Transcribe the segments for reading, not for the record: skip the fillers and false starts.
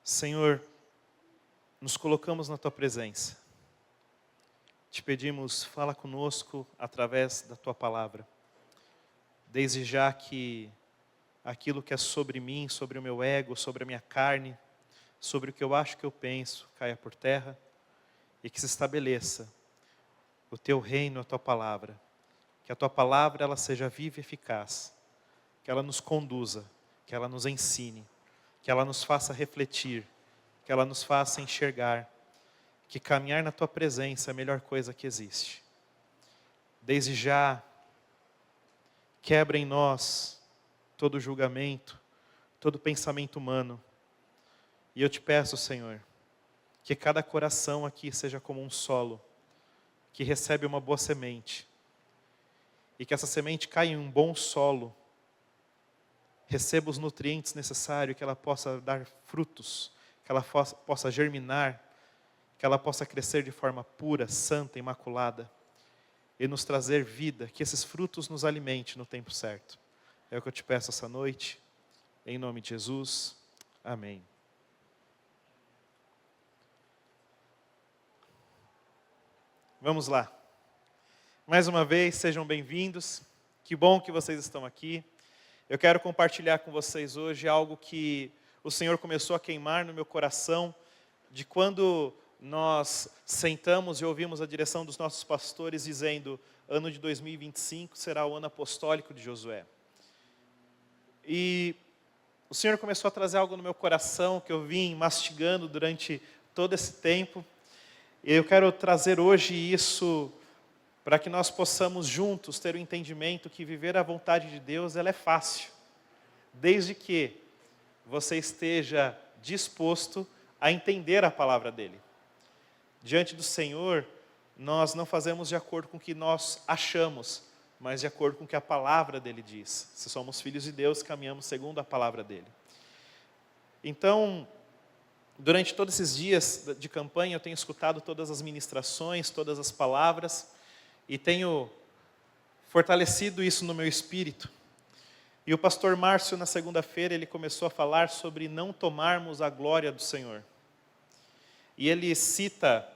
Senhor, nos colocamos na Tua presença. Te pedimos, fala conosco através da Tua palavra. Desde já que aquilo que é sobre mim, sobre o meu ego, sobre a minha carne, sobre o que eu acho que eu penso, caia por terra e que se estabeleça o Teu reino, a Tua palavra. Que a Tua palavra ela seja viva e eficaz. Que ela nos conduza, que ela nos ensine, que ela nos faça refletir, que ela nos faça enxergar, que caminhar na Tua presença é a melhor coisa que existe. Desde já, quebra em nós todo julgamento, todo pensamento humano. E eu te peço, Senhor, que cada coração aqui seja como um solo, que recebe uma boa semente, e que essa semente caia em um bom solo, receba os nutrientes necessários, que ela possa dar frutos, que ela possa germinar, que ela possa crescer de forma pura, santa, imaculada, e nos trazer vida, que esses frutos nos alimentem no tempo certo. É o que eu te peço essa noite, em nome de Jesus, amém. Vamos lá. Mais uma vez, sejam bem-vindos. Que bom que vocês estão aqui. Eu quero compartilhar com vocês hoje algo que o Senhor começou a queimar no meu coração, de quando nós sentamos e ouvimos a direção dos nossos pastores dizendo, ano de 2025 será o ano apostólico de Josué. E o Senhor começou a trazer algo no meu coração que eu vim mastigando durante todo esse tempo. E eu quero trazer hoje isso para que nós possamos juntos ter o entendimento que viver a vontade de Deus ela é fácil, desde que você esteja disposto a entender a palavra dEle. Diante do Senhor, nós não fazemos de acordo com o que nós achamos, mas de acordo com o que a palavra dEle diz. Se somos filhos de Deus, caminhamos segundo a palavra dEle. Então, durante todos esses dias de campanha, eu tenho escutado todas as ministrações, todas as palavras, e tenho fortalecido isso no meu espírito. E o pastor Márcio, na segunda-feira, ele começou a falar sobre não tomarmos a glória do Senhor. E ele cita,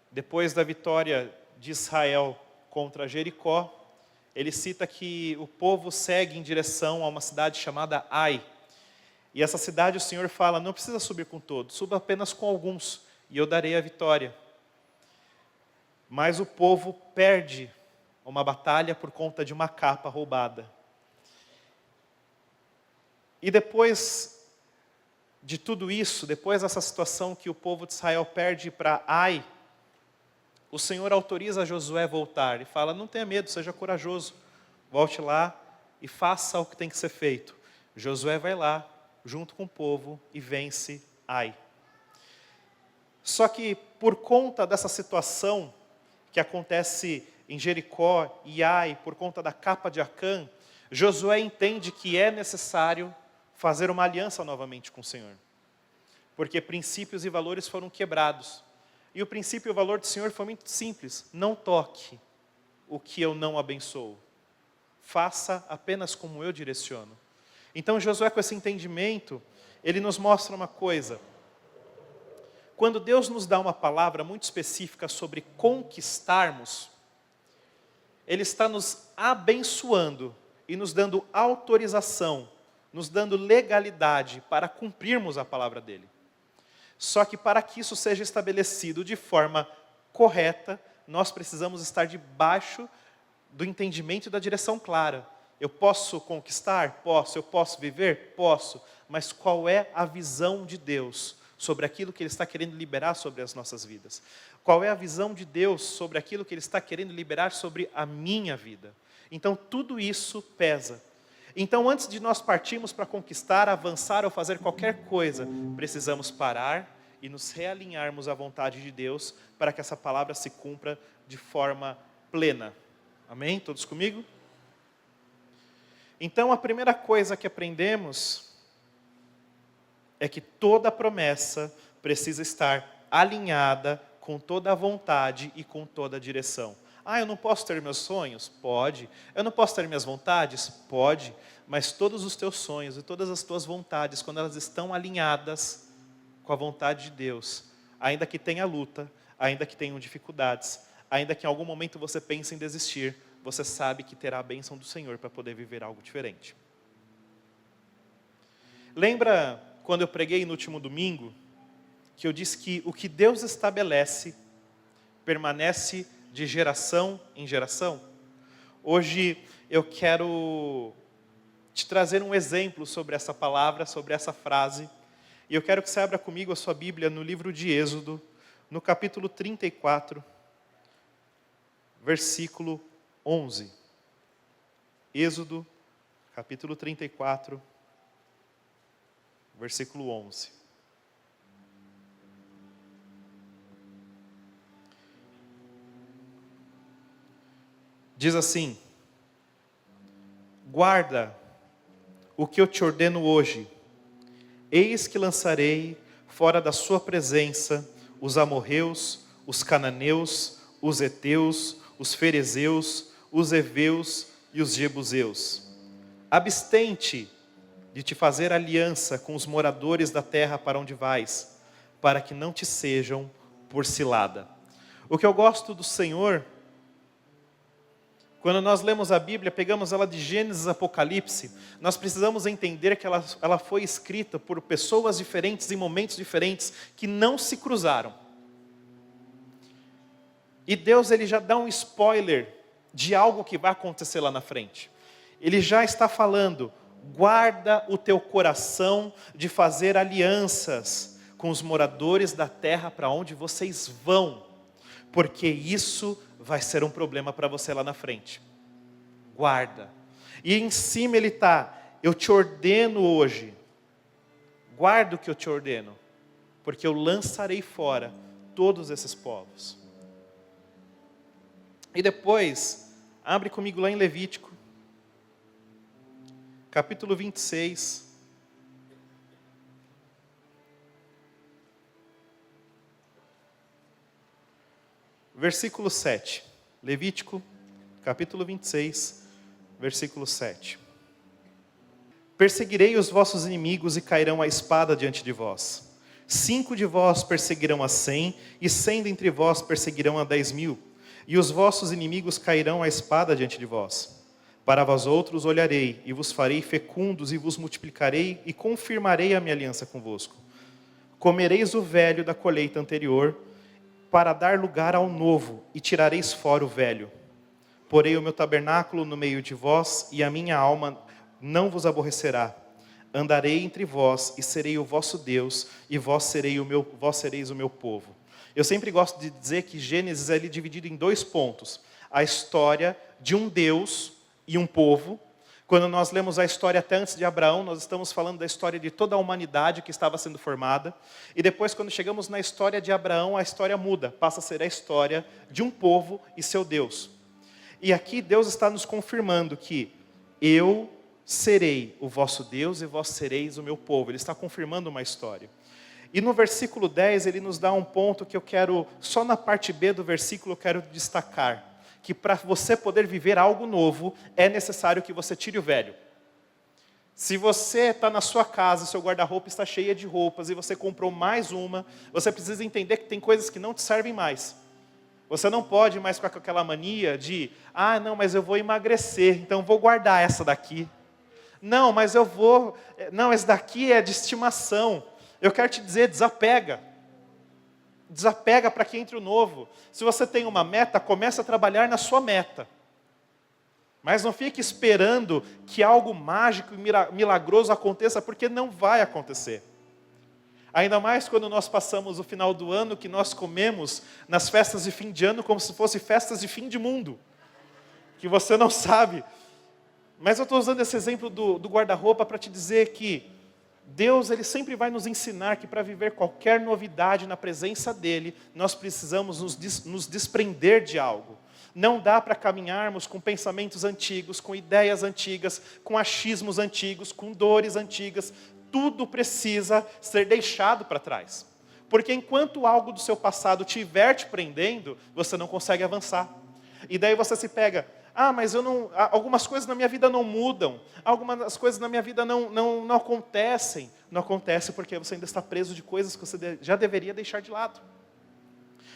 depois da vitória de Israel contra Jericó, ele cita que o povo segue em direção a uma cidade chamada Ai. E essa cidade o Senhor fala, não precisa subir com todos, suba apenas com alguns, e eu darei a vitória. Mas o povo perde uma batalha por conta de uma capa roubada. E depois de tudo isso, depois dessa situação que o povo de Israel perde para Ai, o Senhor autoriza Josué a voltar e fala, não tenha medo, seja corajoso, volte lá e faça o que tem que ser feito. Josué vai lá, junto com o povo, e vence Ai. Só que por conta dessa situação que acontece em Jericó e Ai, por conta da capa de Acã, Josué entende que é necessário fazer uma aliança novamente com o Senhor. Porque princípios e valores foram quebrados. E o princípio e o valor do Senhor foi muito simples. Não toque o que eu não abençoo. Faça apenas como eu direciono. Então Josué, com esse entendimento, ele nos mostra uma coisa. Quando Deus nos dá uma palavra muito específica sobre conquistarmos, Ele está nos abençoando e nos dando autorização, nos dando legalidade para cumprirmos a palavra dEle. Só que para que isso seja estabelecido de forma correta, nós precisamos estar debaixo do entendimento e da direção clara. Eu posso conquistar? Posso. Eu posso viver? Posso. Mas qual é a visão de Deus sobre aquilo que Ele está querendo liberar sobre as nossas vidas? Qual é a visão de Deus sobre aquilo que Ele está querendo liberar sobre a minha vida? Então tudo isso pesa. Então antes de nós partirmos para conquistar, avançar ou fazer qualquer coisa, precisamos parar e nos realinharmos à vontade de Deus para que essa palavra se cumpra de forma plena. Amém? Todos comigo? Então a primeira coisa que aprendemos é que toda promessa precisa estar alinhada com toda a vontade e com toda a direção. Eu não posso ter meus sonhos? Pode. Eu não posso ter minhas vontades? Pode. Mas todos os teus sonhos e todas as tuas vontades, quando elas estão alinhadas com a vontade de Deus, ainda que tenha luta, ainda que tenham dificuldades, ainda que em algum momento você pense em desistir, você sabe que terá a bênção do Senhor para poder viver algo diferente. Lembra quando eu preguei no último domingo, que eu disse que o que Deus estabelece permanece de geração em geração? Hoje eu quero te trazer um exemplo sobre essa palavra, sobre essa frase. E eu quero que você abra comigo a sua Bíblia no livro de Êxodo, no capítulo 34, versículo 11. Êxodo, capítulo 34, versículo 11. Diz assim: guarda o que eu te ordeno hoje. Eis que lançarei fora da sua presença os amorreus, os cananeus, os heteus, os ferezeus, os heveus e os jebuseus. Abstente de te fazer aliança com os moradores da terra para onde vais, para que não te sejam por cilada. O que eu gosto do Senhor, quando nós lemos a Bíblia, pegamos ela de Gênesis a Apocalipse, nós precisamos entender que ela foi escrita por pessoas diferentes, em momentos diferentes, que não se cruzaram. E Deus, ele já dá um spoiler de algo que vai acontecer lá na frente. Ele já está falando: guarda o teu coração de fazer alianças com os moradores da terra para onde vocês vão, porque isso vai ser um problema para você lá na frente. Guarda. E em cima ele está: eu te ordeno hoje, guarda o que eu te ordeno, porque eu lançarei fora todos esses povos. E depois, abre comigo lá em Levítico, capítulo 26. Versículo 7. Levítico, capítulo 26, versículo 7. Perseguirei os vossos inimigos e cairão a espada diante de vós. 5 de vós perseguirão a 100, e 100 dentre vós perseguirão a 10.000. E os vossos inimigos cairão a espada diante de vós. Para vós outros olharei, e vos farei fecundos, e vos multiplicarei, e confirmarei a minha aliança convosco. Comereis o velho da colheita anterior, para dar lugar ao novo, e tirareis fora o velho. Porei o meu tabernáculo no meio de vós, e a minha alma não vos aborrecerá. Andarei entre vós, e serei o vosso Deus, e vós sereis o meu povo. Eu sempre gosto de dizer que Gênesis é dividido em 2 pontos. A história de um Deus e um povo. Quando nós lemos a história até antes de Abraão, nós estamos falando da história de toda a humanidade que estava sendo formada. E depois, quando chegamos na história de Abraão, a história muda. Passa a ser a história de um povo e seu Deus. E aqui Deus está nos confirmando que eu serei o vosso Deus e vós sereis o meu povo. Ele está confirmando uma história. E no versículo 10, ele nos dá um ponto que eu quero, só na parte B do versículo, eu quero destacar. Que para você poder viver algo novo, é necessário que você tire o velho. Se você está na sua casa, seu guarda-roupa está cheio de roupas, e você comprou mais uma, você precisa entender que tem coisas que não te servem mais. Você não pode mais ficar com aquela mania de: ah, não, mas eu vou emagrecer, então vou guardar essa daqui. Não, mas não, essa daqui é de estimação. Eu quero te dizer, desapega. Desapega para que entre o novo. Se você tem uma meta, comece a trabalhar na sua meta. Mas não fique esperando que algo mágico e milagroso aconteça, porque não vai acontecer. Ainda mais quando nós passamos o final do ano, que nós comemos nas festas de fim de ano como se fossem festas de fim de mundo. Que você não sabe. Mas eu estou usando esse exemplo do guarda-roupa para te dizer que Deus, ele sempre vai nos ensinar que para viver qualquer novidade na presença dele, nós precisamos nos desprender de algo. Não dá para caminharmos com pensamentos antigos, com ideias antigas, com achismos antigos, com dores antigas. Tudo precisa ser deixado para trás. Porque enquanto algo do seu passado estiver te prendendo, você não consegue avançar. E daí você se pega: mas algumas coisas na minha vida não mudam, algumas coisas na minha vida não acontecem. Não acontece porque você ainda está preso de coisas que você já deveria deixar de lado.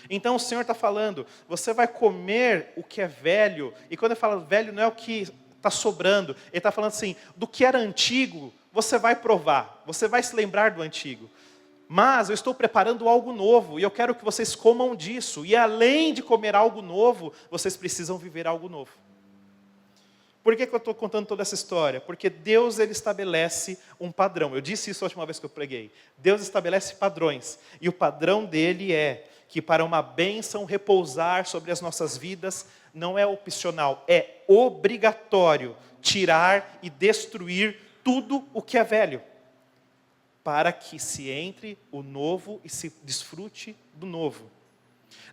Então o Senhor está falando, você vai comer o que é velho, e quando ele fala velho não é o que está sobrando, ele está falando assim, do que era antigo, você vai provar, você vai se lembrar do antigo. Mas eu estou preparando algo novo, e eu quero que vocês comam disso, e além de comer algo novo, vocês precisam viver algo novo. Por que eu estou contando toda essa história? Porque Deus, Ele estabelece um padrão. Eu disse isso a última vez que eu preguei. Deus estabelece padrões, e o padrão dele é que para uma bênção repousar sobre as nossas vidas, não é opcional, é obrigatório tirar e destruir tudo o que é velho, para que se entre o novo e se desfrute do novo.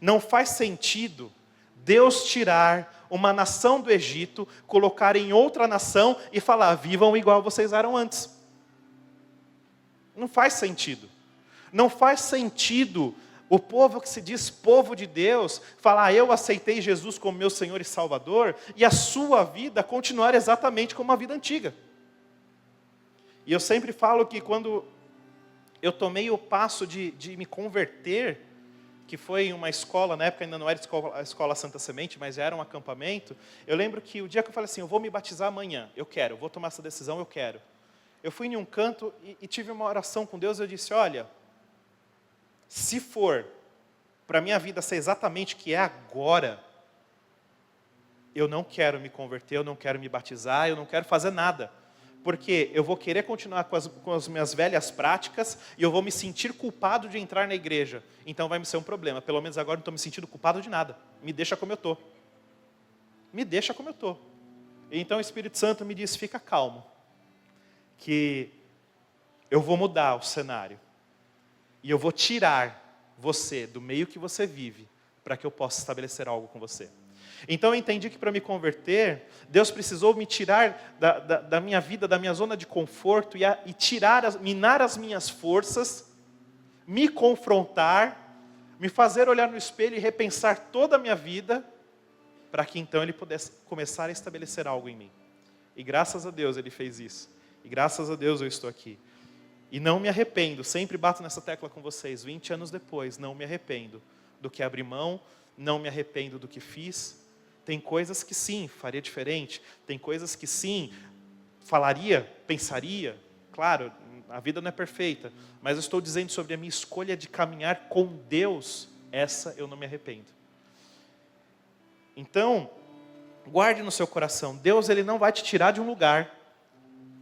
Não faz sentido Deus tirar uma nação do Egito, colocar em outra nação e falar, vivam igual vocês eram antes. Não faz sentido. Não faz sentido o povo que se diz povo de Deus, falar, eu aceitei Jesus como meu Senhor e Salvador, e a sua vida continuar exatamente como a vida antiga. E eu sempre falo que quando eu tomei o passo de me converter, que foi em uma escola, na época ainda não era a escola Santa Semente, mas já era um acampamento, eu lembro que o dia que eu falei assim, eu vou me batizar amanhã, eu vou tomar essa decisão, eu quero. Eu fui em um canto e tive uma oração com Deus, e eu disse, olha, se for para a minha vida ser exatamente o que é agora, eu não quero me converter, eu não quero me batizar, eu não quero fazer nada. Porque eu vou querer continuar com as minhas velhas práticas e eu vou me sentir culpado de entrar na igreja. Então vai me ser um problema. Pelo menos agora não estou me sentindo culpado de nada. Me deixa como eu estou. Me deixa como eu estou. Então o Espírito Santo me diz, fica calmo. Que eu vou mudar o cenário. E eu vou tirar você do meio que você vive, para que eu possa estabelecer algo com você. Então eu entendi que para me converter, Deus precisou me tirar da minha vida, da minha zona de conforto, e minar as minhas forças, me confrontar, me fazer olhar no espelho e repensar toda a minha vida, para que então Ele pudesse começar a estabelecer algo em mim. E graças a Deus Ele fez isso. E graças a Deus eu estou aqui. E não me arrependo, sempre bato nessa tecla com vocês, 20 anos depois, não me arrependo do que abri mão, não me arrependo do que fiz. Tem coisas que sim, faria diferente, tem coisas que sim, falaria, pensaria, claro, a vida não é perfeita, mas eu estou dizendo sobre a minha escolha de caminhar com Deus, essa eu não me arrependo. Então, guarde no seu coração, Deus Ele não vai te tirar de um lugar,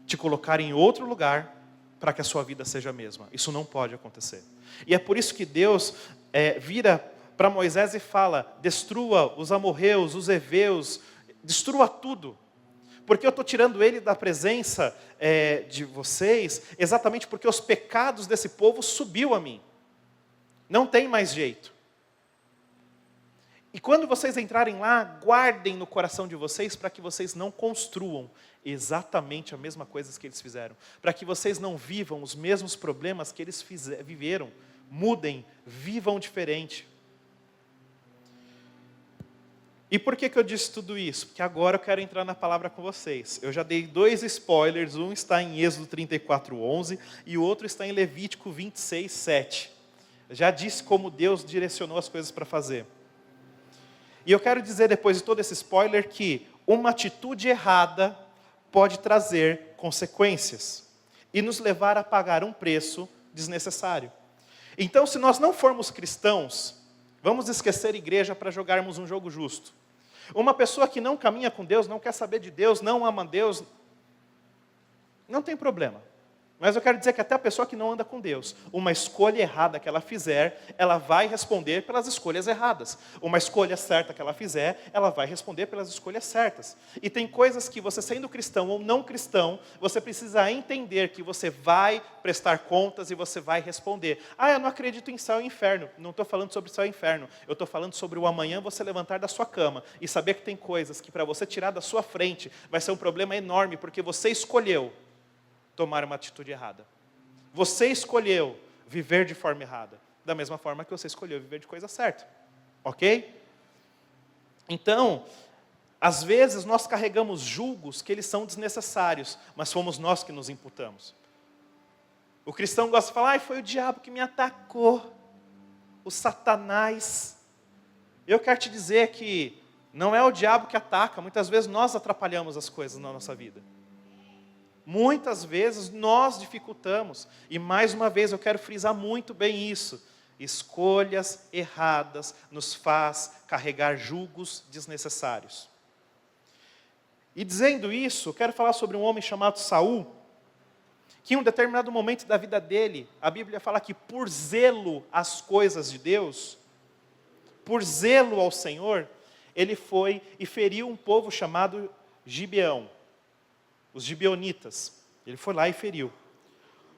te colocar em outro lugar, para que a sua vida seja a mesma. Isso não pode acontecer. E é por isso que Deus vira para Moisés e fala, destrua os amorreus, os heveus, destrua tudo. Porque eu estou tirando ele da presença de vocês, exatamente porque os pecados desse povo subiu a mim. Não tem mais jeito. E quando vocês entrarem lá, guardem no coração de vocês para que vocês não construam exatamente a mesma coisa que eles fizeram. Para que vocês não vivam os mesmos problemas que eles viveram. Mudem, vivam diferente. E por que eu disse tudo isso? Porque agora eu quero entrar na palavra com vocês. Eu já dei 2 spoilers, um está em Êxodo 34:11 e o outro está em Levítico 26:7. Já disse como Deus direcionou as coisas para fazer. E eu quero dizer depois de todo esse spoiler que uma atitude errada pode trazer consequências e nos levar a pagar um preço desnecessário. Então, se nós não formos cristãos, vamos esquecer igreja para jogarmos um jogo justo. Uma pessoa que não caminha com Deus, não quer saber de Deus, não ama Deus, não tem problema. Mas eu quero dizer que até a pessoa que não anda com Deus, uma escolha errada que ela fizer, ela vai responder pelas escolhas erradas. Uma escolha certa que ela fizer, ela vai responder pelas escolhas certas. E tem coisas que você, sendo cristão ou não cristão, você precisa entender que você vai prestar contas e você vai responder. Eu não acredito em céu e inferno. Não estou falando sobre céu e inferno. Eu estou falando sobre o amanhã você levantar da sua cama e saber que tem coisas que para você tirar da sua frente vai ser um problema enorme, porque você escolheu tomar uma atitude errada. Você escolheu viver de forma errada, da mesma forma que você escolheu viver de coisa certa. Ok? Então, Às vezes nós carregamos julgos que eles são desnecessários, mas fomos nós que nos imputamos. O cristão gosta de falar, ai, foi o diabo que me atacou, o Satanás. Eu quero te dizer que não é o diabo que ataca, muitas vezes nós atrapalhamos as coisas na nossa vida. Muitas vezes nós dificultamos. E mais uma vez eu quero frisar muito bem isso. Escolhas erradas nos faz carregar julgos desnecessários. E dizendo isso, eu quero falar sobre um homem chamado Saul, que em um determinado momento da vida dele, a Bíblia fala que por zelo às coisas de Deus, por zelo ao Senhor, ele foi e feriu um povo chamado Gibeão, os gibeonitas. Ele foi lá e feriu.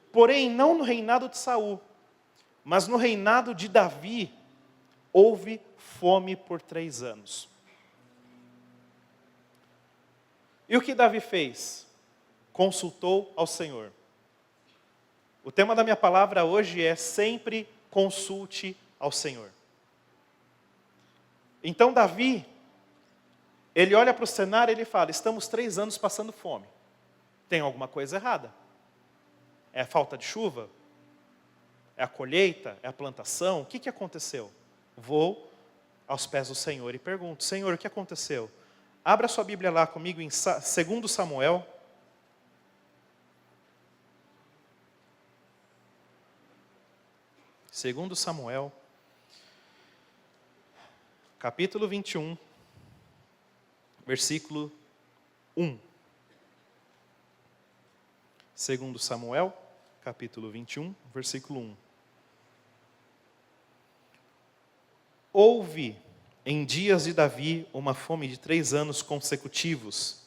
Porém, não no reinado de Saul, mas no reinado de Davi, houve fome por 3 anos. E o que Davi fez? Consultou ao Senhor. O tema da minha palavra hoje é sempre consulte ao Senhor. Então Davi, ele olha para o cenário e ele fala, estamos 3 anos passando fome. Tem alguma coisa errada. É a falta de chuva? É a colheita? É a plantação? O que aconteceu? Vou aos pés do Senhor e pergunto, Senhor, o que aconteceu? Abra sua Bíblia lá comigo em 2 Samuel. Segundo Samuel, capítulo 21, versículo 1. Segundo Samuel, capítulo 21, versículo 1. Houve em dias de Davi uma fome de 3 anos consecutivos.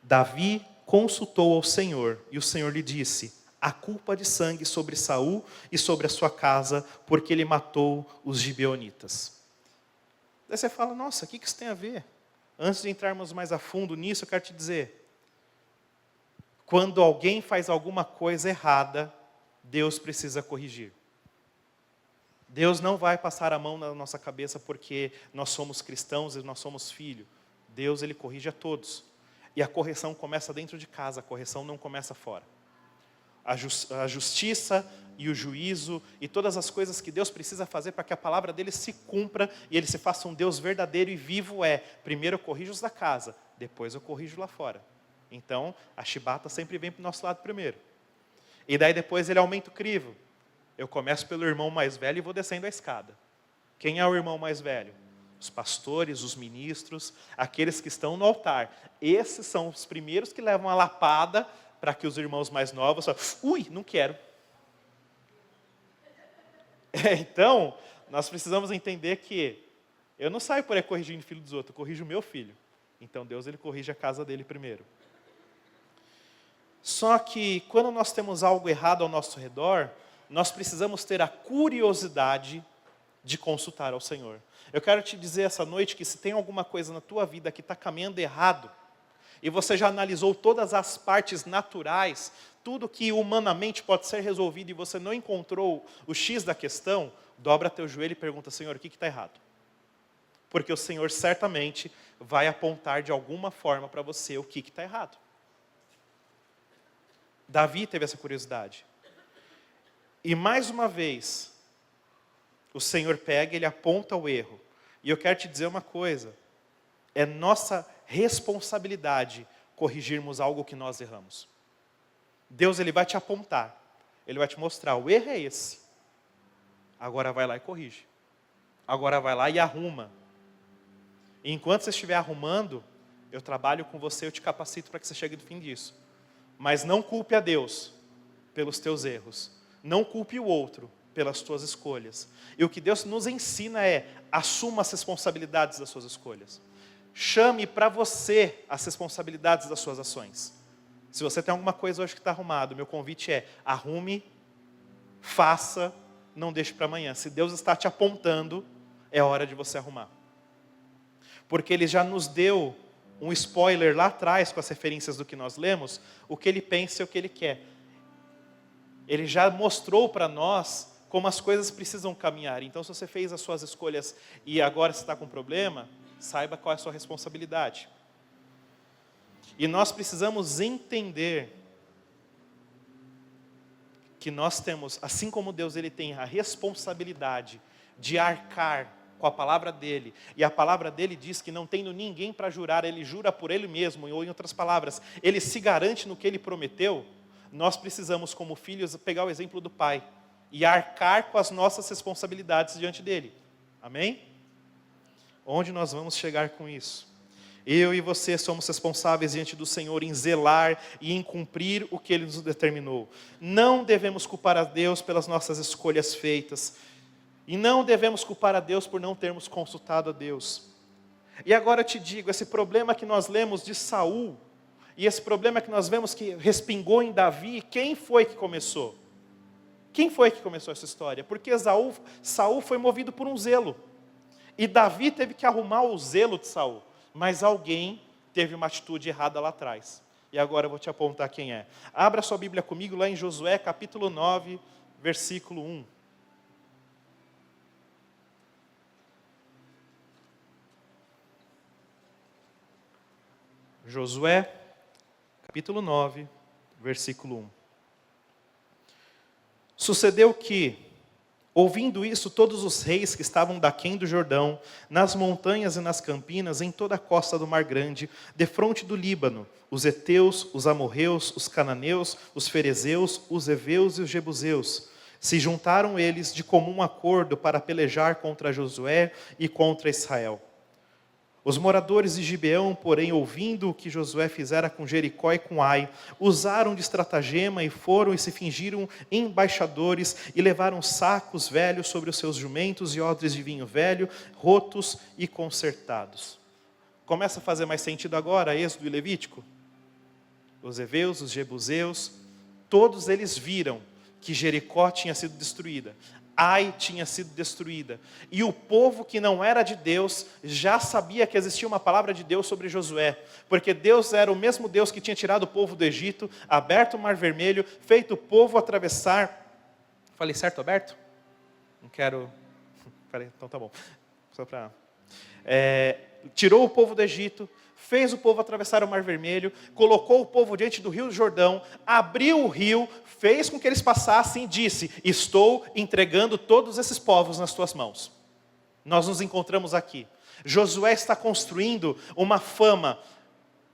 Davi consultou ao Senhor e o Senhor lhe disse, a culpa de sangue sobre Saul e sobre a sua casa, porque ele matou os gibeonitas. Daí você fala, nossa, o que isso tem a ver? Antes de entrarmos mais a fundo nisso, eu quero te dizer, quando alguém faz alguma coisa errada, Deus precisa corrigir. Deus não vai passar a mão na nossa cabeça porque nós somos cristãos e nós somos filhos. Deus, ele corrige a todos. E a correção começa dentro de casa, a correção não começa fora. A justiça e o juízo e todas as coisas que Deus precisa fazer para que a palavra dele se cumpra e ele se faça um Deus verdadeiro e vivo primeiro eu corrijo os da casa, depois eu corrijo lá fora. Então, a chibata sempre vem para o nosso lado primeiro. E daí depois ele aumenta o crivo. Eu começo pelo irmão mais velho e vou descendo a escada. Quem é o irmão mais velho? Os pastores, os ministros, aqueles que estão no altar. Esses são os primeiros que levam a lapada para que os irmãos mais novos falem, ui, não quero. Então, nós precisamos entender que eu não saio por aí corrigindo o filho dos outros, eu corrijo o meu filho. Então Deus, ele corrige a casa dele primeiro. Só que quando nós temos algo errado ao nosso redor, nós precisamos ter a curiosidade de consultar ao Senhor. Eu quero te dizer essa noite que se tem alguma coisa na tua vida que está caminhando errado, e você já analisou todas as partes naturais, tudo que humanamente pode ser resolvido e você não encontrou o X da questão, dobra teu joelho e pergunta, Senhor, o que está errado? Porque o Senhor certamente vai apontar de alguma forma para você o que está errado. Davi teve essa curiosidade. E mais uma vez, o Senhor pega, ele aponta o erro. E eu quero te dizer uma coisa, é nossa responsabilidade corrigirmos algo que nós erramos. Deus, ele vai te apontar, ele vai te mostrar, o erro é esse. Agora vai lá e corrige. Agora vai lá e arruma. E enquanto você estiver arrumando, eu trabalho com você, eu te capacito para que você chegue no fim disso. Mas não culpe a Deus pelos teus erros. Não culpe o outro pelas tuas escolhas. E o que Deus nos ensina é, assuma as responsabilidades das suas escolhas. Chame para você as responsabilidades das suas ações. Se você tem alguma coisa hoje que está arrumado, meu convite é, arrume, faça, não deixe para amanhã. Se Deus está te apontando, é hora de você arrumar. Porque Ele já nos deu um spoiler lá atrás, com as referências do que nós lemos, o que Ele pensa e o que Ele quer. Ele já mostrou para nós como as coisas precisam caminhar. Então, se você fez as suas escolhas e agora você está com problema, saiba qual é a sua responsabilidade. E nós precisamos entender que nós temos, assim como Deus ele tem a responsabilidade de arcar com a palavra dele, e a palavra dele diz que não tendo ninguém para jurar, ele jura por ele mesmo, ou em outras palavras, ele se garante no que ele prometeu. Nós precisamos, como filhos, pegar o exemplo do pai e arcar com as nossas responsabilidades diante dele. Amém? Onde nós vamos chegar com isso? Eu e você somos responsáveis diante do Senhor em zelar e em cumprir o que Ele nos determinou. Não devemos culpar a Deus pelas nossas escolhas feitas. E não devemos culpar a Deus por não termos consultado a Deus. E agora eu te digo, esse problema que nós lemos de Saul, e esse problema que nós vemos que respingou em Davi, quem foi que começou? Quem foi que começou essa história? Porque Saul foi movido por um zelo. E Davi teve que arrumar o zelo de Saul. Mas alguém teve uma atitude errada lá atrás. E agora eu vou te apontar quem é. Abra sua Bíblia comigo lá em Josué, capítulo 9, versículo 1. Josué, capítulo 9, versículo 1. Sucedeu que, ouvindo isso, todos os reis que estavam daquém do Jordão, nas montanhas e nas campinas, em toda a costa do Mar Grande, defronte do Líbano, os heteus, os amorreus, os cananeus, os ferezeus, os heveus e os jebuseus, se juntaram eles de comum acordo para pelejar contra Josué e contra Israel. Os moradores de Gibeão, porém, ouvindo o que Josué fizera com Jericó e com Ai, usaram de estratagema e foram e se fingiram embaixadores e levaram sacos velhos sobre os seus jumentos e odres de vinho velho, rotos e consertados. Começa a fazer mais sentido agora, Êxodo e Levítico? Os heveus, os jebuseus, todos eles viram que Jericó tinha sido destruída. Ai tinha sido destruída. E o povo que não era de Deus já sabia que existia uma palavra de Deus sobre Josué. Porque Deus era o mesmo Deus que tinha tirado o povo do Egito, aberto o Mar Vermelho, feito o povo atravessar. Falei certo, aberto? Não quero... Falei, então tá bom. Só para... tirou o povo do Egito, fez o povo atravessar o Mar Vermelho, colocou o povo diante do Rio Jordão, abriu o rio, fez com que eles passassem e disse: estou entregando todos esses povos nas tuas mãos. Nós nos encontramos aqui. Josué está construindo uma fama.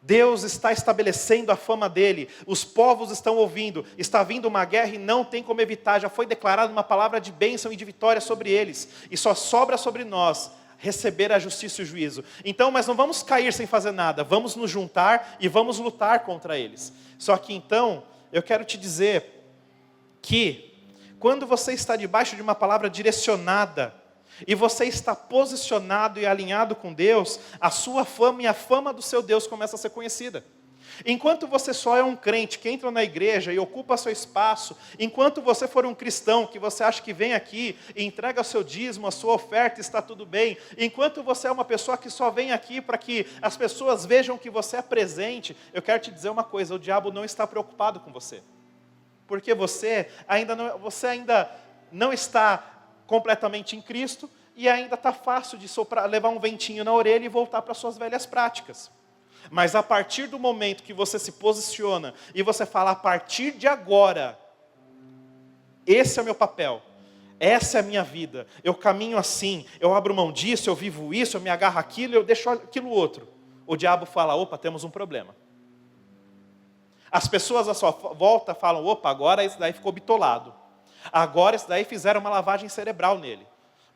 Deus está estabelecendo a fama dele. Os povos estão ouvindo. Está vindo uma guerra e não tem como evitar. Já foi declarada uma palavra de bênção e de vitória sobre eles. E só sobra sobre nós receber a justiça e o juízo. Então, mas não vamos cair sem fazer nada. Vamos nos juntar e vamos lutar contra eles. Só que então, eu quero te dizer que quando você está debaixo de uma palavra direcionada e você está posicionado e alinhado com Deus, a sua fama e a fama do seu Deus começa a ser conhecida. Enquanto você só é um crente que entra na igreja e ocupa seu espaço, enquanto você for um cristão que você acha que vem aqui e entrega o seu dízimo, a sua oferta, está tudo bem, enquanto você é uma pessoa que só vem aqui para que as pessoas vejam que você é presente, eu quero te dizer uma coisa: o diabo não está preocupado com você. Porque você ainda não está completamente em Cristo e ainda está fácil de levar um ventinho na orelha e voltar para suas velhas práticas. Mas a partir do momento que você se posiciona e você fala: a partir de agora, esse é o meu papel, essa é a minha vida, eu caminho assim, eu abro mão disso, eu vivo isso, eu me agarro aquilo, eu deixo aquilo outro. O diabo fala: opa, temos um problema. As pessoas à sua volta falam: opa, agora esse daí ficou bitolado. Agora esse daí fizeram uma lavagem cerebral nele.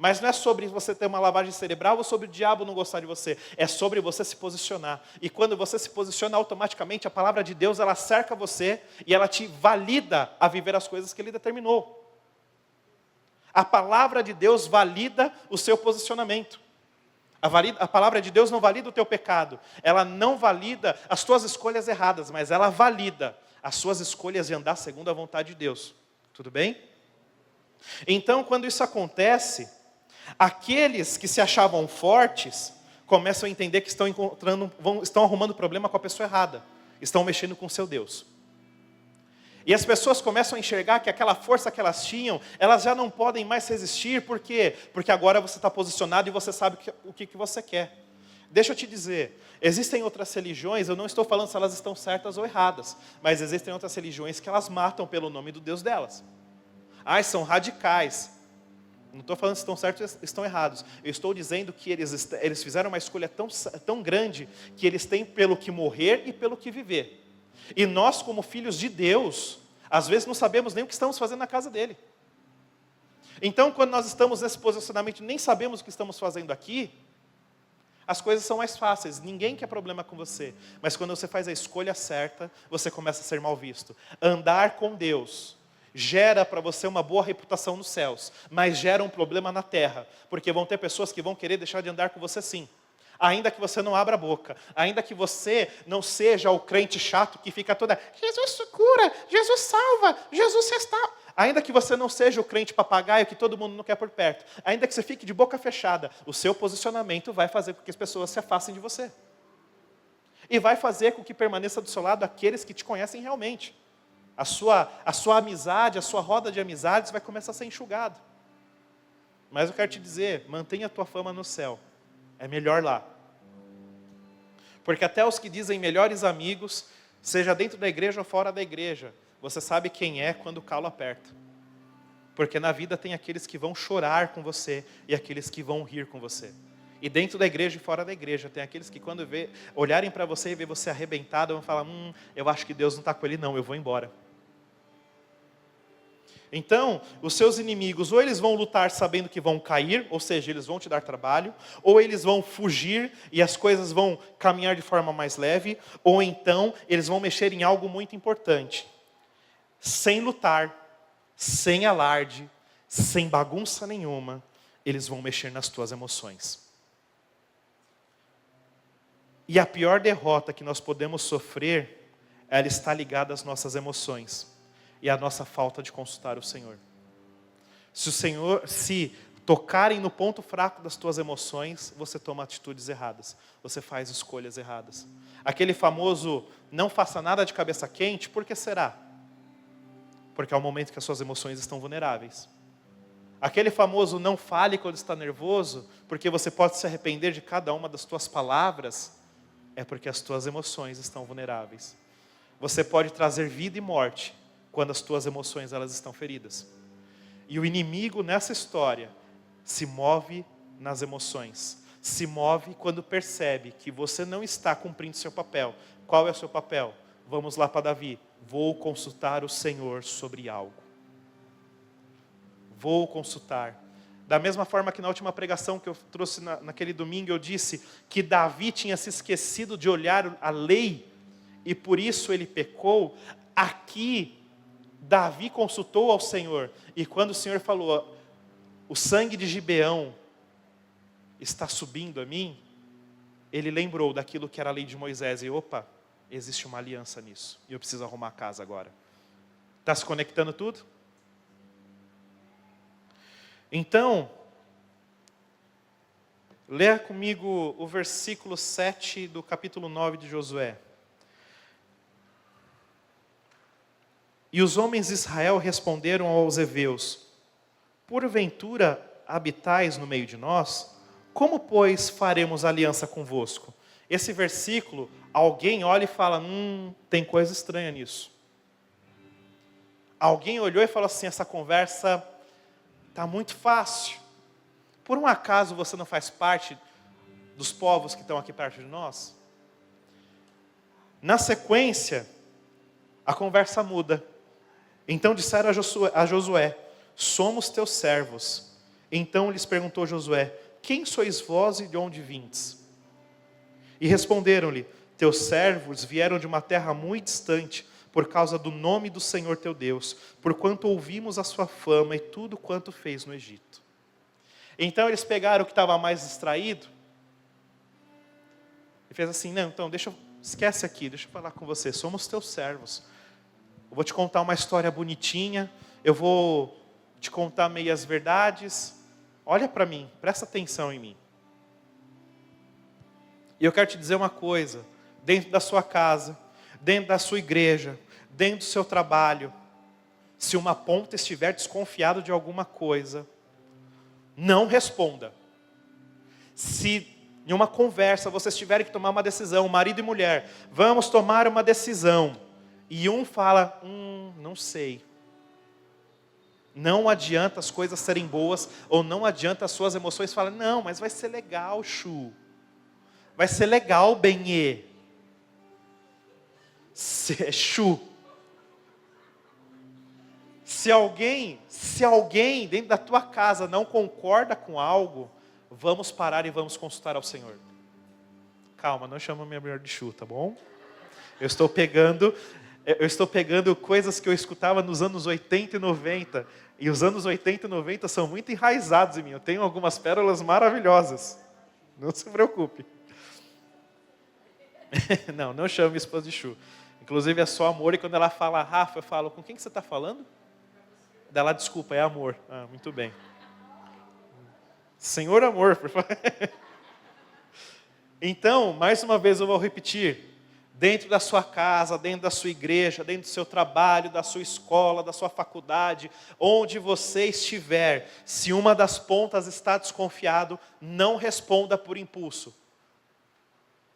Mas não é sobre você ter uma lavagem cerebral ou sobre o diabo não gostar de você. É sobre você se posicionar. E quando você se posiciona, automaticamente a palavra de Deus, ela cerca você e ela te valida a viver as coisas que Ele determinou. A palavra de Deus valida o seu posicionamento. A palavra de Deus não valida o teu pecado. Ela não valida as tuas escolhas erradas, mas ela valida as suas escolhas de andar segundo a vontade de Deus. Tudo bem? Então, quando isso acontece, aqueles que se achavam fortes começam a entender que estão arrumando problema com a pessoa errada. Estão mexendo com o seu Deus. E as pessoas começam a enxergar que aquela força que elas tinham, elas já não podem mais resistir. Por quê? Porque agora você está posicionado e você sabe o que você quer. Deixa eu te dizer, existem outras religiões, eu não estou falando se elas estão certas ou erradas, mas existem outras religiões que elas matam pelo nome do Deus delas. São radicais. Não estou falando se estão certos ou estão errados. Eu estou dizendo que eles fizeram uma escolha tão grande que eles têm pelo que morrer e pelo que viver. E nós, como filhos de Deus, às vezes não sabemos nem o que estamos fazendo na casa dele. Então, quando nós estamos nesse posicionamento, nem sabemos o que estamos fazendo aqui, as coisas são mais fáceis, ninguém quer problema com você. Mas quando você faz a escolha certa, você começa a ser mal visto. Andar com Deus gera para você uma boa reputação nos céus, mas gera um problema na terra, porque vão ter pessoas que vão querer deixar de andar com você sim. Ainda que você não abra a boca, ainda que você não seja o crente chato que fica toda, Jesus cura, Jesus salva, Jesus restaura. Ainda que você não seja o crente papagaio que todo mundo não quer por perto, ainda que você fique de boca fechada, o seu posicionamento vai fazer com que as pessoas se afastem de você. E vai fazer com que permaneça do seu lado aqueles que te conhecem realmente. A sua amizade, a sua roda de amizades vai começar a ser enxugada. Mas eu quero te dizer, mantenha a tua fama no céu. É melhor lá. Porque até os que dizem melhores amigos, seja dentro da igreja ou fora da igreja, você sabe quem é quando o calo aperta. Porque na vida tem aqueles que vão chorar com você e aqueles que vão rir com você. E dentro da igreja e fora da igreja, tem aqueles que quando olharem para você e ver você arrebentado, vão falar, eu acho que Deus não está com ele não, eu vou embora. Então, os seus inimigos, ou eles vão lutar sabendo que vão cair, ou seja, eles vão te dar trabalho, ou eles vão fugir e as coisas vão caminhar de forma mais leve, ou então eles vão mexer em algo muito importante. Sem lutar, sem alarde, sem bagunça nenhuma, eles vão mexer nas tuas emoções. E a pior derrota que nós podemos sofrer, ela está ligada às nossas emoções. E a nossa falta de consultar o Senhor. Se tocarem no ponto fraco das tuas emoções, você toma atitudes erradas. Você faz escolhas erradas. Aquele famoso, não faça nada de cabeça quente, por que será? Porque é o momento que as suas emoções estão vulneráveis. Aquele famoso, não fale quando está nervoso, porque você pode se arrepender de cada uma das tuas palavras, é porque as tuas emoções estão vulneráveis. Você pode trazer vida e morte, quando as tuas emoções elas estão feridas. E o inimigo nessa história se move nas emoções. Se move quando percebe que você não está cumprindo seu papel. Qual é o seu papel? Vamos lá para Davi. Vou consultar o Senhor sobre algo. Vou consultar. Da mesma forma que na última pregação que eu trouxe naquele domingo, eu disse que Davi tinha se esquecido de olhar a lei e por isso ele pecou. Aqui Davi consultou ao Senhor, e quando o Senhor falou, o sangue de Gibeão está subindo a mim, ele lembrou daquilo que era a lei de Moisés, e opa, existe uma aliança nisso, e eu preciso arrumar a casa agora. Está se conectando tudo? Então, leia comigo o versículo 7 do capítulo 9 de Josué. E os homens de Israel responderam aos heveus, porventura habitais no meio de nós? Como, pois, faremos aliança convosco? Esse versículo, alguém olha e fala, tem coisa estranha nisso. Alguém olhou e falou assim, essa conversa está muito fácil. Por um acaso você não faz parte dos povos que estão aqui perto de nós? Na sequência, a conversa muda. Então disseram a Josué, somos teus servos. Então lhes perguntou Josué, quem sois vós e de onde vindes? E responderam-lhe, teus servos vieram de uma terra muito distante, por causa do nome do Senhor teu Deus, porquanto ouvimos a sua fama e tudo quanto fez no Egito. Então eles pegaram o que estava mais distraído, e fez assim, não, então esquece aqui, deixa eu falar com você, somos teus servos. Eu vou te contar uma história bonitinha, eu vou te contar meias verdades. Olha para mim, presta atenção em mim. E eu quero te dizer uma coisa, dentro da sua casa, dentro da sua igreja, dentro do seu trabalho, se uma ponta estiver desconfiado de alguma coisa, não responda. Se em uma conversa, vocês tiverem que tomar uma decisão, marido e mulher, vamos tomar uma decisão, e um fala, não sei. Não adianta as coisas serem boas, ou não adianta as suas emoções falarem, não, mas vai ser legal, Chu. Vai ser legal, Benê. Chu. Se alguém dentro da tua casa não concorda com algo, vamos parar e vamos consultar ao Senhor. Calma, não chama minha mulher de Chu, tá bom? Eu estou pegando coisas que eu escutava nos anos 80 e 90. E os anos 80 e 90 são muito enraizados em mim. Eu tenho algumas pérolas maravilhosas. Não se preocupe. Não chame minha esposa de Chu. Inclusive é só amor. E quando ela fala Rafa, eu falo, com quem que você está falando? Dela, desculpa, é amor. Muito bem. Senhor amor, por favor. Então, mais uma vez eu vou repetir. Dentro da sua casa, dentro da sua igreja, dentro do seu trabalho, da sua escola, da sua faculdade, onde você estiver, se uma das pontas está desconfiado, não responda por impulso.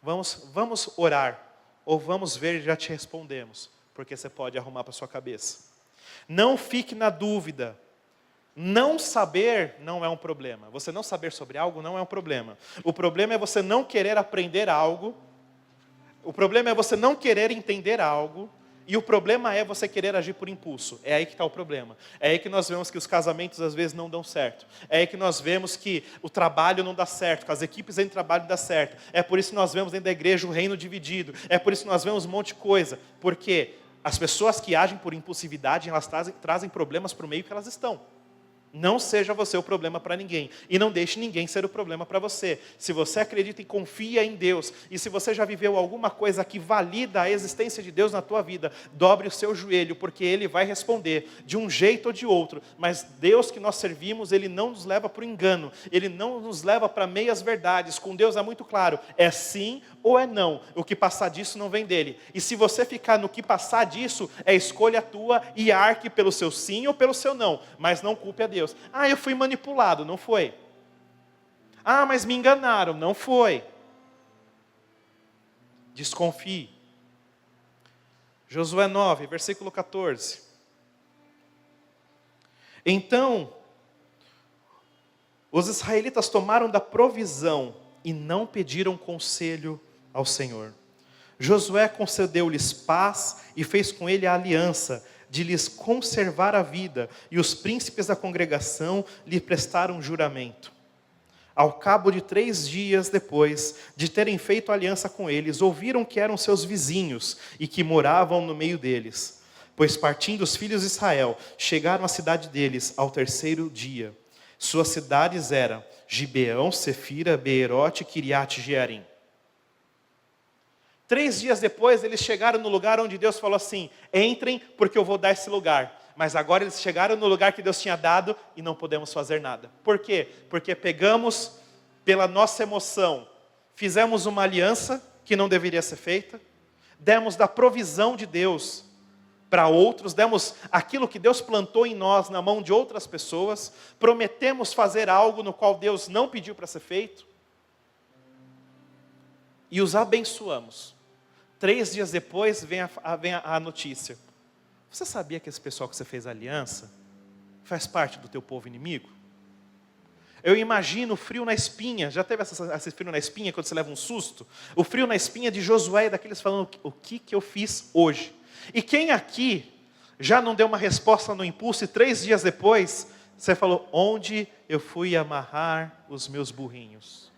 Vamos orar, ou vamos ver e já te respondemos, porque você pode arrumar para sua cabeça. Não fique na dúvida. Não saber não é um problema. Você não saber sobre algo não é um problema. O problema é você não querer aprender algo. O problema é você não querer entender algo, e o problema é você querer agir por impulso. É aí que está o problema. É aí que nós vemos que os casamentos às vezes não dão certo. É aí que nós vemos que o trabalho não dá certo, que as equipes em trabalho não dão certo. É por isso que nós vemos dentro da igreja o reino dividido. É por isso que nós vemos um monte de coisa. Porque as pessoas que agem por impulsividade, elas trazem problemas para o meio que elas estão. Não seja você o problema para ninguém. E não deixe ninguém ser o problema para você. Se você acredita e confia em Deus, e se você já viveu alguma coisa que valida a existência de Deus na tua vida, dobre o seu joelho, porque Ele vai responder de um jeito ou de outro. Mas Deus que nós servimos, Ele não nos leva para o engano. Ele não nos leva para meias verdades. Com Deus é muito claro. É sim ou é não. O que passar disso não vem dele. E se você ficar no que passar disso, é escolha tua e arque pelo seu sim ou pelo seu não. Mas não culpe a Deus. Eu fui manipulado. Não foi. Mas me enganaram. Não foi. Desconfie. Josué 9, versículo 14. Então, os israelitas tomaram da provisão e não pediram conselho ao Senhor. Josué concedeu-lhes paz e fez com ele a aliança de lhes conservar a vida, e os príncipes da congregação lhe prestaram juramento. Ao cabo de 3 dias depois de terem feito aliança com eles, ouviram que eram seus vizinhos e que moravam no meio deles. Pois partindo os filhos de Israel, chegaram à cidade deles ao 3º dia. Suas cidades eram Gibeão, Sefira, Beerote e Quiriate-Jearim. 3 dias depois, eles chegaram no lugar onde Deus falou assim, entrem porque eu vou dar esse lugar. Mas agora eles chegaram no lugar que Deus tinha dado e não podemos fazer nada. Por quê? Porque pegamos pela nossa emoção, fizemos uma aliança que não deveria ser feita, demos da provisão de Deus para outros, demos aquilo que Deus plantou em nós na mão de outras pessoas, prometemos fazer algo no qual Deus não pediu para ser feito, e os abençoamos. 3 dias depois vem a notícia. Você sabia que esse pessoal que você fez aliança faz parte do teu povo inimigo? Eu imagino o frio na espinha. Já teve esse frio na espinha quando você leva um susto? O frio na espinha de Josué e daqueles falando, o que eu fiz hoje? E quem aqui já não deu uma resposta no impulso e 3 dias depois você falou, onde eu fui amarrar os meus burrinhos?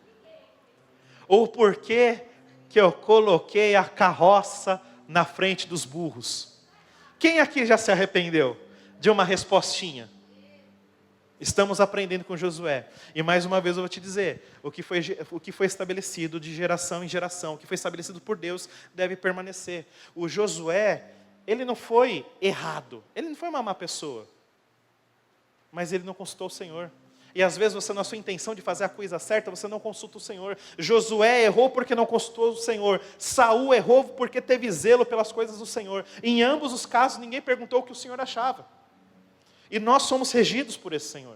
Ou por que eu coloquei a carroça na frente dos burros? Quem aqui já se arrependeu de uma respostinha? Estamos aprendendo com Josué. E mais uma vez eu vou te dizer, o que foi estabelecido de geração em geração, o que foi estabelecido por Deus, deve permanecer. O Josué, ele não foi errado, ele não foi uma má pessoa, mas ele não consultou o Senhor. E às vezes você, na sua intenção de fazer a coisa certa, você não consulta o Senhor. Josué errou porque não consultou o Senhor. Saul errou porque teve zelo pelas coisas do Senhor. Em ambos os casos, ninguém perguntou o que o Senhor achava. E nós somos regidos por esse Senhor.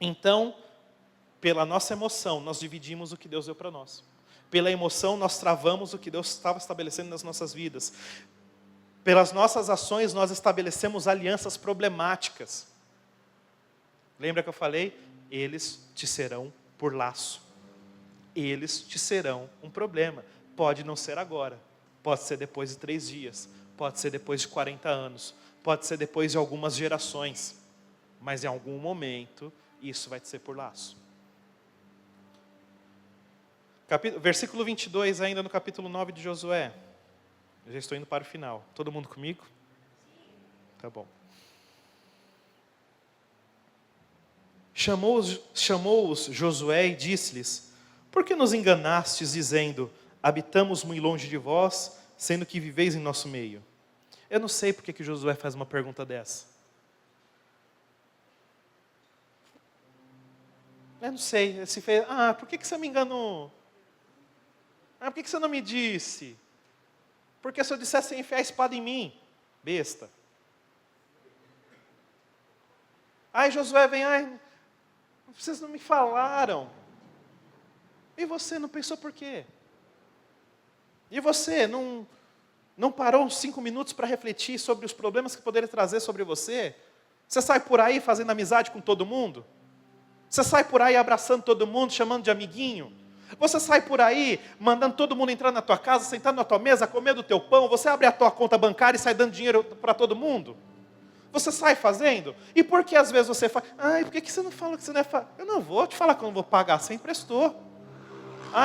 Então, Pela nossa emoção, nós dividimos o que Deus deu para nós. Pela emoção, nós travamos o que Deus estava estabelecendo nas nossas vidas. Pelas nossas ações, nós estabelecemos alianças problemáticas. Lembra que eu falei? Eles te serão por laço. Eles te serão um problema. Pode não ser agora. Pode ser depois de 3 dias. Pode ser depois de 40 anos. Pode ser depois de algumas gerações. Mas em algum momento, isso vai te ser por laço. Versículo 22, ainda no capítulo 9 de Josué. Eu já estou indo para o final. Todo mundo comigo? Tá bom. Chamou-os Josué e disse-lhes: por que nos enganastes, dizendo: habitamos muito longe de vós, sendo que viveis em nosso meio? Eu não sei porque que Josué faz uma pergunta dessa. Eu não sei. Se fez, por que você me enganou? Por que você não me disse? Porque se eu dissesse enfiar a espada em mim, besta. Aí Josué vem, vocês não me falaram. E você não pensou por quê? E você não parou uns 5 minutos para refletir sobre os problemas que poderia trazer sobre você? Você sai por aí fazendo amizade com todo mundo? Você sai por aí abraçando todo mundo, chamando de amiguinho? Você sai por aí mandando todo mundo entrar na tua casa, sentar na tua mesa, comer do teu pão? Você abre a tua conta bancária e sai dando dinheiro para todo mundo? Você sai fazendo? E por que às vezes você faz? Por que você não fala que você não é Eu não vou te falar que eu não vou pagar, você emprestou.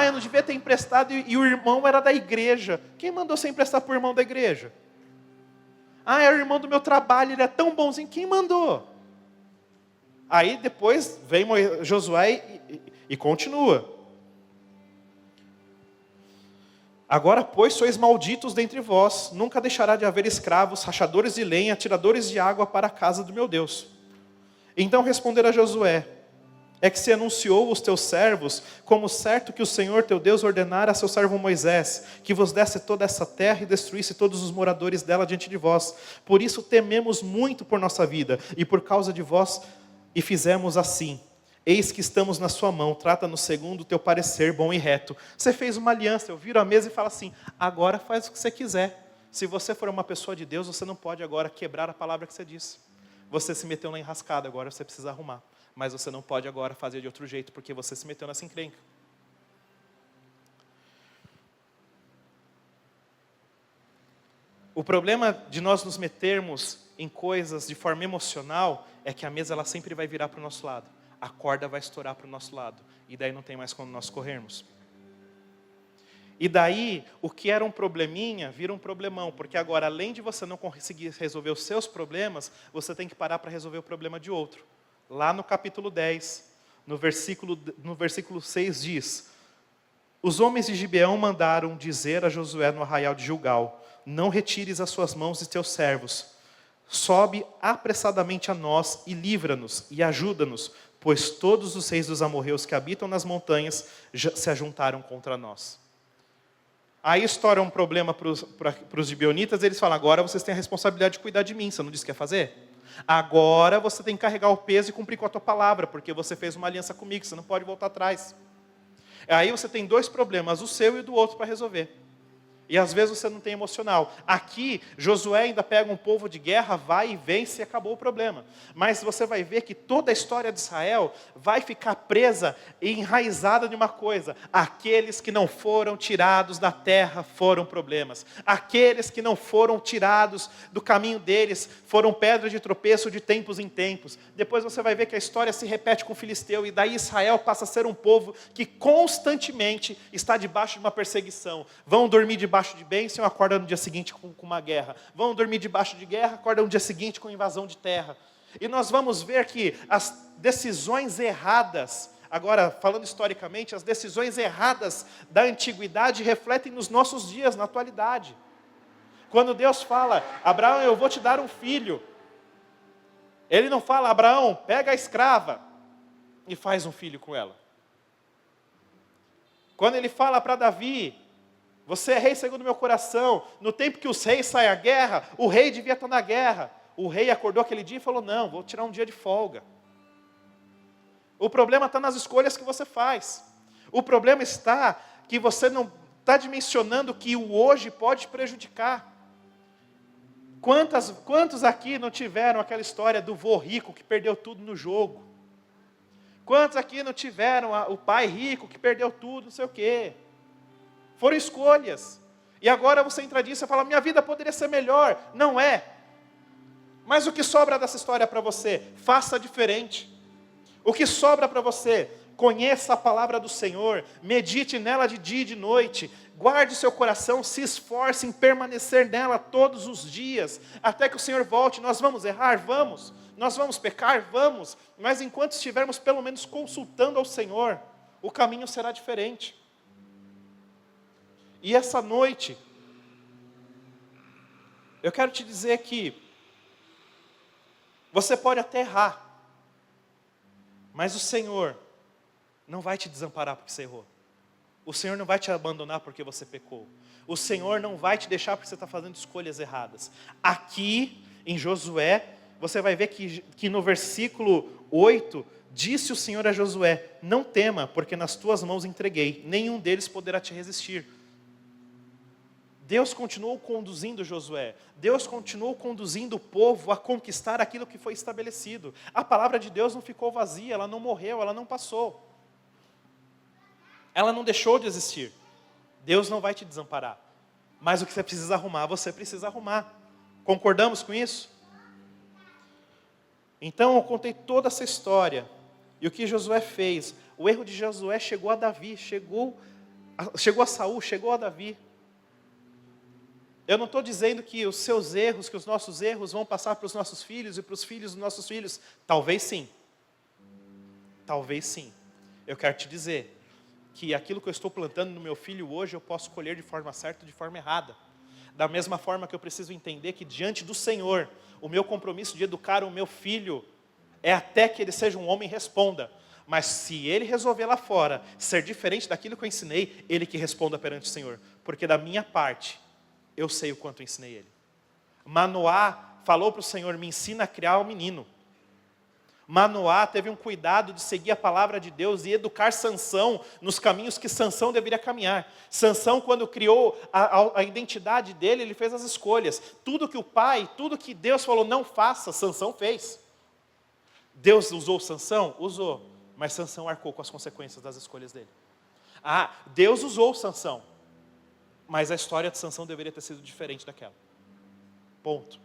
Eu não devia ter emprestado e o irmão era da igreja. Quem mandou você emprestar para o irmão da igreja? É o irmão do meu trabalho, ele é tão bonzinho. Quem mandou? Aí depois vem Josué e continua. Agora, pois, sois malditos dentre vós, nunca deixará de haver escravos, rachadores de lenha, tiradores de água para a casa do meu Deus. Então responderá Josué: é que se anunciou os teus servos, como certo que o Senhor teu Deus ordenara a seu servo Moisés, que vos desse toda essa terra e destruísse todos os moradores dela diante de vós. Por isso tememos muito por nossa vida, e por causa de vós, e fizemos assim. Eis que estamos na sua mão, trata-nos segundo o teu parecer bom e reto. Você fez uma aliança, eu viro a mesa e falo assim: agora faz o que você quiser. Se você for uma pessoa de Deus, você não pode agora quebrar a palavra que você disse. Você se meteu na enrascada, agora você precisa arrumar. Mas você não pode agora fazer de outro jeito, porque você se meteu nessa encrenca. O problema de nós nos metermos em coisas de forma emocional é que a mesa ela sempre vai virar para o nosso lado. A corda vai estourar para o nosso lado. E daí não tem mais como nós corrermos. E daí, o que era um probleminha, vira um problemão. Porque agora, além de você não conseguir resolver os seus problemas, você tem que parar para resolver o problema de outro. Lá no capítulo 10, no versículo 6 diz: os homens de Gibeão mandaram dizer a Josué no arraial de Gilgal: não retires as suas mãos de teus servos. Sobe apressadamente a nós e livra-nos e ajuda-nos, pois todos os reis dos amorreus que habitam nas montanhas se ajuntaram contra nós. Aí estoura um problema para os gibeonitas, eles falam: agora vocês têm a responsabilidade de cuidar de mim, você não disse que ia fazer? Agora você tem que carregar o peso e cumprir com a tua palavra, porque você fez uma aliança comigo, você não pode voltar atrás. Aí você tem 2 problemas, o seu e o do outro, para resolver. E às vezes você não tem emocional. Aqui, Josué ainda pega um povo de guerra, vai e vence e acabou o problema. Mas você vai ver que toda a história de Israel vai ficar presa e enraizada de uma coisa: aqueles que não foram tirados da terra foram problemas. Aqueles que não foram tirados do caminho deles foram pedra de tropeço de tempos em tempos. Depois você vai ver que a história se repete com o filisteu, e daí Israel passa a ser um povo que constantemente está debaixo de uma perseguição. Vão dormir debaixo de bênção, acorda no dia seguinte com uma guerra. Vão dormir debaixo de guerra, acorda no dia seguinte com invasão de terra. E nós vamos ver que as decisões erradas, agora falando historicamente, as decisões erradas da antiguidade refletem nos nossos dias, na atualidade. Quando Deus fala: Abraão, eu vou te dar um filho, Ele não fala: Abraão, pega a escrava e faz um filho com ela. Quando Ele fala para Davi: você é rei segundo o meu coração. No tempo que os reis saem à guerra, o rei devia estar na guerra. O rei acordou aquele dia e falou: não, vou tirar um dia de folga. O problema está nas escolhas que você faz. O problema está que você não está dimensionando que o hoje pode te prejudicar. Quantos aqui não tiveram aquela história do vô rico que perdeu tudo no jogo? Quantos aqui não tiveram o pai rico que perdeu tudo, não sei o quê? Foram escolhas. E agora você entra disso e fala, minha vida poderia ser melhor. Não é. Mas o que sobra dessa história para você? Faça diferente. O que sobra para você? Conheça a palavra do Senhor, medite nela de dia e de noite, guarde seu coração, se esforce em permanecer nela todos os dias, até que o Senhor volte. Nós vamos errar? Vamos. Nós vamos pecar? Vamos. Mas enquanto estivermos pelo menos consultando ao Senhor, o caminho será diferente. E essa noite, eu quero te dizer que você pode até errar, mas o Senhor não vai te desamparar porque você errou. O Senhor não vai te abandonar porque você pecou. O Senhor não vai te deixar porque você está fazendo escolhas erradas. Aqui, em Josué, você vai ver que no versículo 8, disse o Senhor a Josué, não tema, porque nas tuas mãos entreguei, nenhum deles poderá te resistir. Deus continuou conduzindo Josué. Deus continuou conduzindo o povo a conquistar aquilo que foi estabelecido. A palavra de Deus não ficou vazia, ela não morreu, ela não passou. Ela não deixou de existir. Deus não vai te desamparar. Mas o que você precisa arrumar, você precisa arrumar. Concordamos com isso? Então eu contei toda essa história. E o que Josué fez? O erro de Josué chegou a Davi, chegou a Saul, chegou a Davi. Eu não estou dizendo que os seus erros, que os nossos erros vão passar para os nossos filhos e para os filhos dos nossos filhos. Talvez sim. Talvez sim. Eu quero te dizer que aquilo que eu estou plantando no meu filho hoje, eu posso colher de forma certa ou de forma errada. Da mesma forma que eu preciso entender que diante do Senhor, o meu compromisso de educar o meu filho é até que ele seja um homem e responda. Mas se ele resolver lá fora ser diferente daquilo que eu ensinei, ele que responda perante o Senhor. Porque da minha parte, eu sei o quanto eu ensinei ele. Manoá falou para o Senhor, me ensina a criar o menino. Manoá teve um cuidado de seguir a palavra de Deus e educar Sansão nos caminhos que Sansão deveria caminhar. Sansão, quando criou a identidade dele, ele fez as escolhas. Tudo que o pai, tudo que Deus falou não faça, Sansão fez. Deus usou Sansão? Usou. Mas Sansão arcou com as consequências das escolhas dele. Deus usou Sansão. Mas a história de Sansão deveria ter sido diferente daquela. Ponto.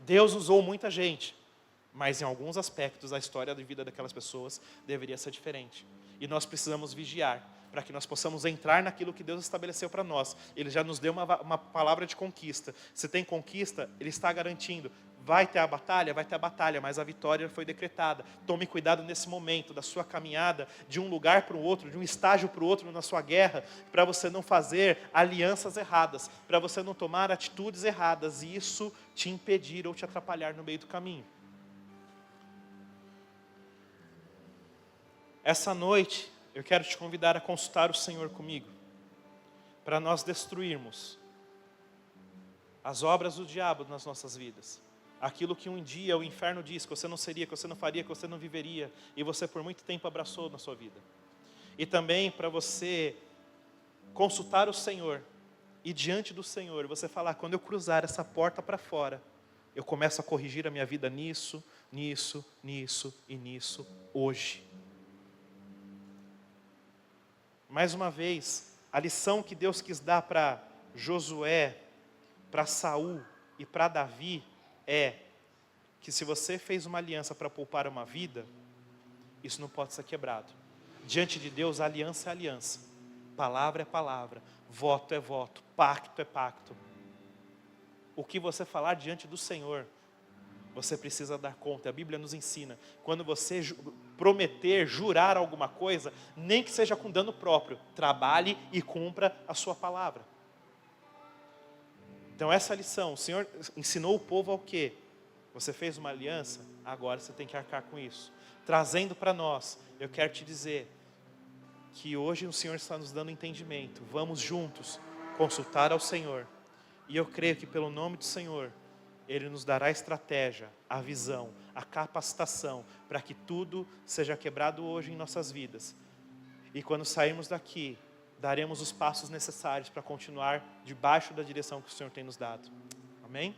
Deus usou muita gente. Mas em alguns aspectos, a história da vida daquelas pessoas deveria ser diferente. E nós precisamos vigiar, para que nós possamos entrar naquilo que Deus estabeleceu para nós. Ele já nos deu uma palavra de conquista. Se tem conquista, Ele está garantindo. Vai ter a batalha, mas a vitória foi decretada. Tome cuidado nesse momento da sua caminhada, de um lugar para o outro, de um estágio para o outro na sua guerra, para você não fazer alianças erradas, para você não tomar atitudes erradas, e isso te impedir ou te atrapalhar no meio do caminho. Essa noite, eu quero te convidar a consultar o Senhor comigo, para nós destruirmos as obras do diabo nas nossas vidas. Aquilo que um dia o inferno disse que você não seria, que você não faria, que você não viveria, e você por muito tempo abraçou na sua vida. E também para você consultar o Senhor, e diante do Senhor, você falar, quando eu cruzar essa porta para fora, eu começo a corrigir a minha vida nisso, nisso, nisso e nisso, hoje. Mais uma vez, a lição que Deus quis dar para Josué, para Saul e para Davi é que se você fez uma aliança para poupar uma vida, isso não pode ser quebrado. Diante de Deus, a aliança é aliança, palavra é palavra, voto é voto, pacto é pacto. O que você falar diante do Senhor, você precisa dar conta. A Bíblia nos ensina, quando você prometer, jurar alguma coisa, nem que seja com dano próprio, trabalhe e cumpra a sua palavra. Então essa lição, o Senhor ensinou o povo ao quê? Você fez uma aliança, agora você tem que arcar com isso. Trazendo para nós, eu quero te dizer que hoje o Senhor está nos dando entendimento. Vamos juntos consultar ao Senhor. E eu creio que pelo nome do Senhor, Ele nos dará a estratégia, a visão, a capacitação para que tudo seja quebrado hoje em nossas vidas. E quando sairmos daqui, daremos os passos necessários para continuar debaixo da direção que o Senhor tem nos dado. Amém?